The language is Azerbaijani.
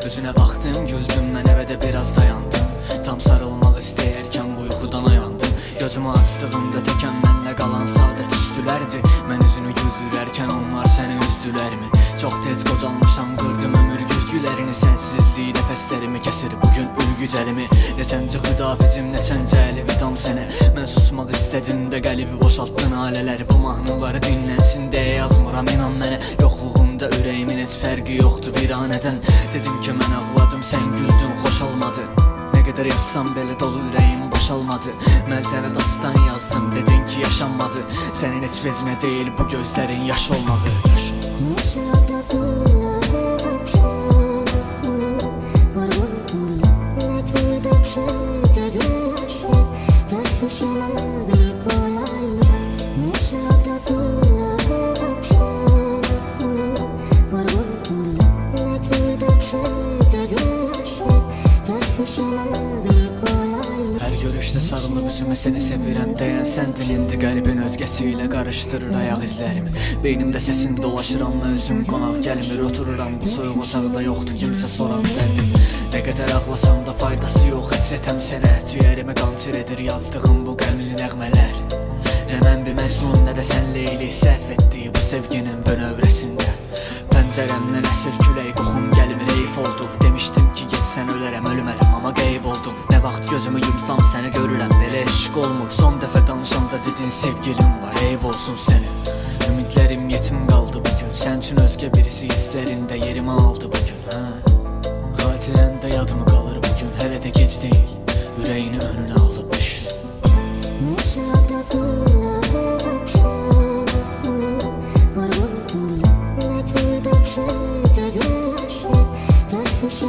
Üzüne baktım güldüm, mən evə də biraz dayandım. Tam sarılmaq istəyərkən bu yuxudan oyandım. Gözümü açdığımda təkən mənlə qalan sadə üstülərdi. Mən üzünü güldürərkən onlar səni üzdülərmi? Çox tez qocalmışam, qırdım ömür güzgülərini. Sənsizliyi nəfəslərimi kəsir bugün ülgücəlimi. Neçənci xüdafizim, neçənci əlvidam sənə. Mən susmaq istədim də qəlbi boşaltdın alələri. Bu mahnıları dinlənsin deyə yazmıram, inan mənə. Yoxluğunda ürəyimin heç fərqi yoxdur viranədən. Dedim ki mən ağladım, sən güldün, xoş olmadı. Nə qədər yazsam belə dolu ürəyim boşalmadı. Mən sənə dastan yazdım, dedin ki yaşanmadı. Sənin heç vecmə deyil bu gözlərin yaş olmadı. Hər görüşdə sarılıb üzümə səni sevirəm deyən səndin. İndi qəlbin özgəsi ilə qarışdırır ayaq izlərimi. Beynimdə səsin dolaşır amma özüm qonaq gəlmir. Otururam bu soyuq otaqda, yoxdur kimsə soran dərdim. Nə qədər ağlasam da faydası yox, həsrətəm sənə. Ciyərimi qançır edir yazdığım bu qəmli nəğmələr. Nə mən bir məcnun, nə də sən Leyli. Səhv etdi bu sevginin bönövrəsində. Pəncərəmdən əsir külək, qoxum gəlmir, heyf oldu. Demişdim ki geçsən ölərəm, ölmədim amma qeyb oldum. Nə vaxt gözümü yumsam səni görürəm, belə eşq olmur. Son dəfə danışanda dedin sevgilim var, eyb olsun sənin. Ümidlərim yetim qaldı bugün, sən üçün özgə birisi hisslərində yerimi aldı bugün. Xatirəndə yadımı qalır bugün, hələ də gec deyil. Ürəyini önünə alıb düşün. She